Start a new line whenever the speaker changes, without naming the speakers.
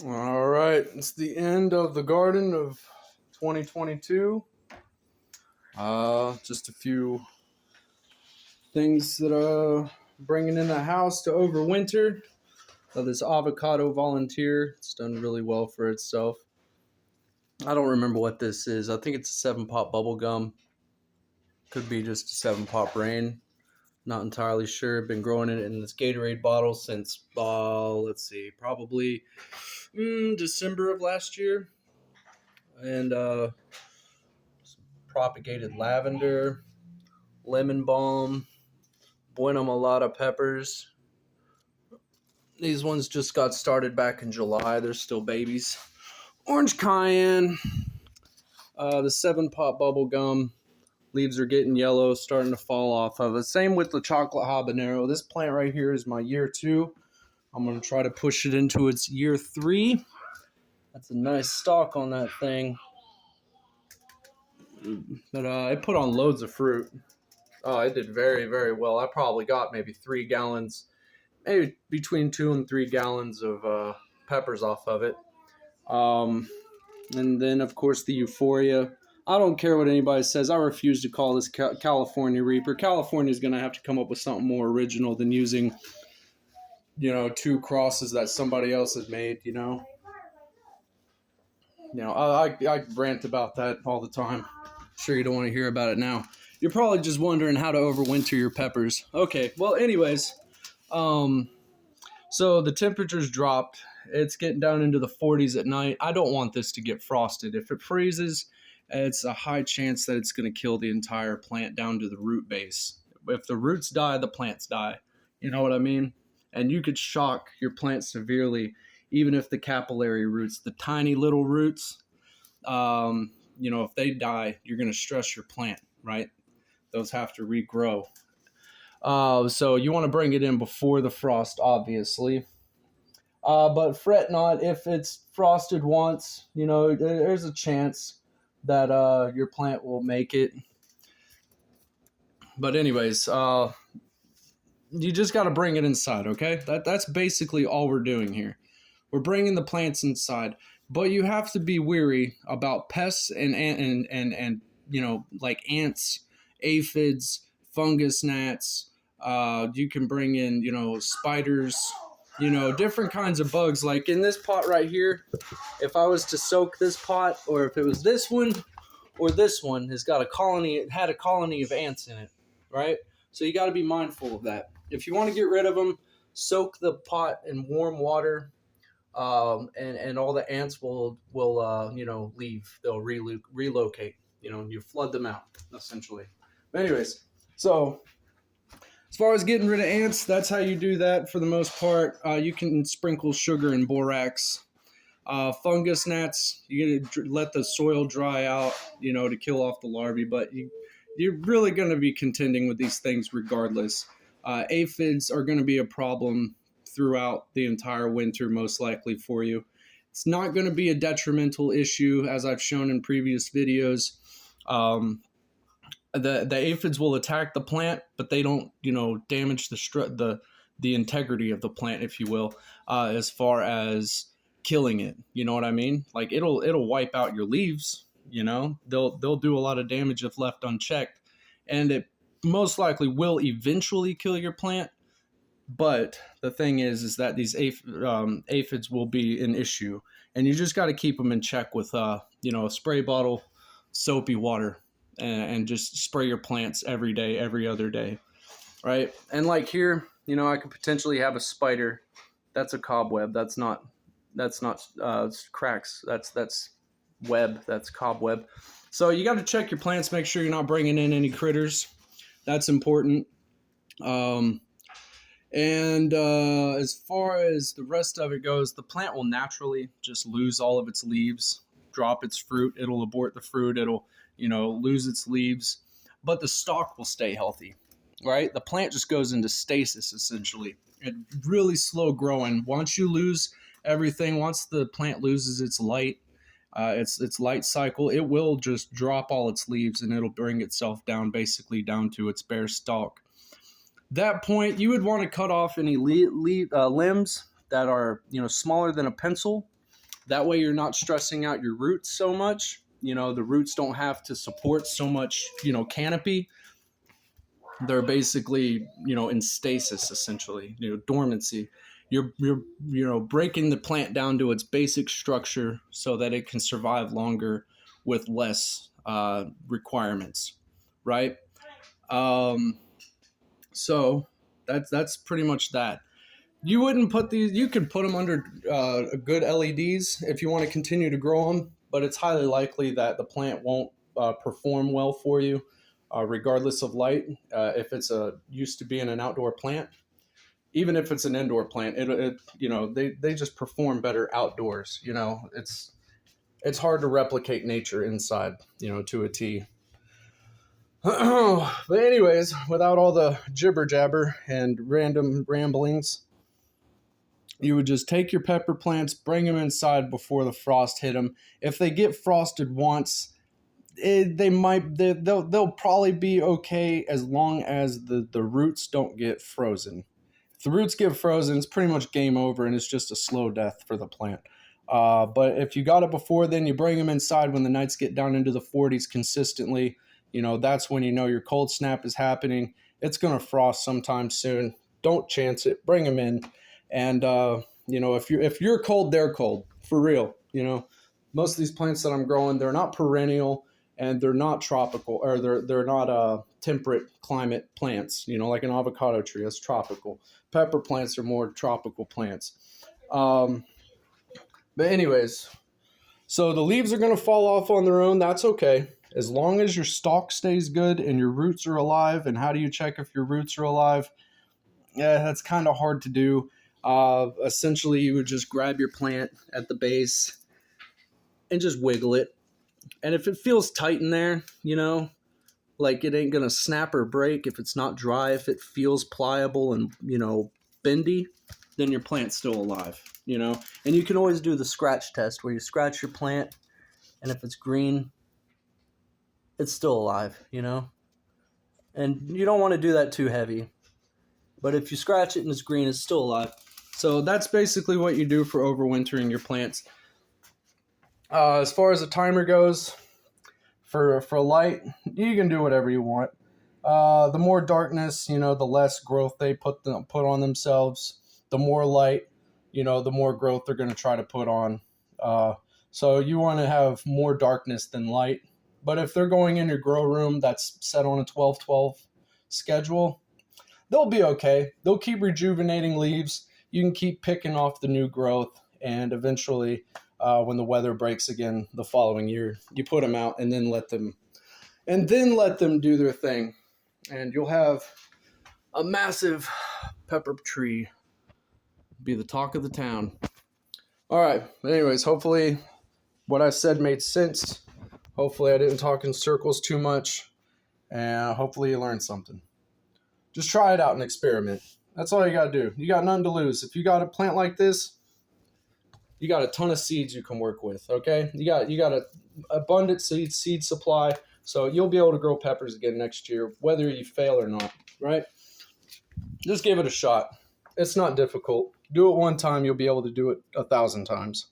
All right, it's the end of the garden of 2022. Just a few things that bringing in the house to overwinter. This avocado volunteer, it's done really well for itself. I don't remember what this is. I think it's a 7-pot bubble gum. Could be just a 7-pot brain. Not entirely sure. Been growing it in this Gatorade bottle since let's see, probably December of last year. And propagated lavender, lemon balm, bueno molada peppers. These ones just got started back in July. They're still babies. Orange cayenne, the 7-pot bubble gum. Leaves are getting yellow, starting to fall off of it. Same with the chocolate habanero. This plant right here is my year 2. I'm going to try to push it into its year 3. That's a nice stalk on that thing. But it put on loads of fruit. Oh, it did very, very well. I probably got maybe 3 gallons, maybe between 2 and 3 gallons of peppers off of it. And then, of course, the Euphoria. I don't care what anybody says. I refuse to call this California Reaper. California is going to have to come up with something more original than using, 2 crosses that somebody else has made, I rant about that all the time. Sure you don't want to hear about it now. You're probably just wondering how to overwinter your peppers. Okay, well, anyways, so the temperatures dropped. It's getting down into the 40s at night. I don't want this to get frosted. If it freezes, it's a high chance that it's going to kill the entire plant down to the root base. If the roots die, the plants die. You know what I mean? And you could shock your plant severely, even if the capillary roots, the tiny little roots, if they die, you're going to stress your plant, right? Those have to regrow. So you want to bring it in before the frost, obviously. But fret not if it's frosted once. There's a chance that your plant will make it. But anyways, you just got to bring it inside, okay? That's basically all we're doing here. We're bringing the plants inside, but you have to be wary about pests and like ants, aphids, fungus gnats. You can bring in, spiders, different kinds of bugs. Like in this pot right here, if I was to soak this pot, or if it was this one or this one, it had a colony of ants in it, right? So you got to be mindful of that. If you want to get rid of them, soak the pot in warm water, and all the ants will leave. They'll relocate. You flood them out, essentially. But anyways, so as far as getting rid of ants, that's how you do that for the most part. You can sprinkle sugar and borax. Fungus gnats, you gotta let the soil dry out, to kill off the larvae, but you're really going to be contending with these things regardless. Aphids are going to be a problem throughout the entire winter, most likely for you. It's not going to be a detrimental issue, as I've shown in previous videos. The aphids will attack the plant, but they don't, damage the integrity of the plant, if you will, as far as killing it. You know what I mean? Like it'll wipe out your leaves. They'll do a lot of damage if left unchecked, and it most likely will eventually kill your plant. But the thing is that these aphids will be an issue, and you just got to keep them in check with a spray bottle, soapy water, and just spray your plants every day, every other day, right? And like here, I could potentially have a spider. That's a cobweb. That's not cracks. That's web. That's cobweb. So you got to check your plants, make sure you're not bringing in any critters. That's important. And as far as the rest of it goes, the plant will naturally just lose all of its leaves, drop its fruit. It'll abort the fruit. It'll, lose its leaves, but the stalk will stay healthy, right? The plant just goes into stasis, essentially. It's really slow growing. Once you lose everything, once the plant loses its light cycle, it will just drop all its leaves and it'll bring itself down, basically down to its bare stalk. That point, you would want to cut off any limbs that are, smaller than a pencil, That way you're not stressing out your roots so much. You know, the roots don't have to support so much, canopy. They're basically, in stasis, essentially, dormancy. You're breaking the plant down to its basic structure so that it can survive longer with less requirements, right? So that's pretty much that. You wouldn't put these. You could put them under good LEDs if you want to continue to grow them, but it's highly likely that the plant won't perform well for you, regardless of light. If it's used to being an outdoor plant, even if it's an indoor plant, they just perform better outdoors. It's hard to replicate nature inside, to a T. But anyways, without all the jibber jabber and random ramblings, you would just take your pepper plants, bring them inside before the frost hit them. If they get frosted once, they'll probably be okay as long as the roots don't get frozen. If the roots get frozen, it's pretty much game over, and it's just a slow death for the plant. But if you got it before then, you bring them inside when the nights get down into the 40s consistently. That's when your cold snap is happening. It's going to frost sometime soon. Don't chance it. Bring them in. And, if you're cold, they're cold. For real. Most of these plants that I'm growing, they're not perennial and they're not tropical, or they're not temperate climate plants, like an avocado tree. That's tropical. Pepper plants are more tropical plants. But anyways, so the leaves are going to fall off on their own. That's okay. As long as your stalk stays good and your roots are alive. And how do you check if your roots are alive? Yeah, that's kind of hard to do. Essentially, you would just grab your plant at the base and just wiggle it. And if it feels tight in there, like it ain't going to snap or break, if it's not dry, if it feels pliable and, bendy, then your plant's still alive, And you can always do the scratch test where you scratch your plant, and if it's green, it's still alive, And you don't want to do that too heavy. But if you scratch it and it's green, it's still alive. So that's basically what you do for overwintering your plants. As far as the timer goes, for light, you can do whatever you want. The more darkness, the less growth they put on themselves. The more light, the more growth they're going to try to put on. So you want to have more darkness than light. But if they're going in your grow room that's set on a 12-12 schedule, they'll be okay. They'll keep rejuvenating leaves. You can keep picking off the new growth, and eventually, when the weather breaks again the following year, you put them out and then let them do their thing, and you'll have a massive pepper tree be the talk of the town. All right. Anyways, hopefully what I said made sense. Hopefully I didn't talk in circles too much, and hopefully you learned something. Just try it out and experiment. That's all you got to do. You got nothing to lose. If you got a plant like this, you got a ton of seeds you can work with, okay? You got an abundant seed supply, so you'll be able to grow peppers again next year, whether you fail or not, right? Just give it a shot. It's not difficult. Do it one time, you'll be able to do it 1,000 times.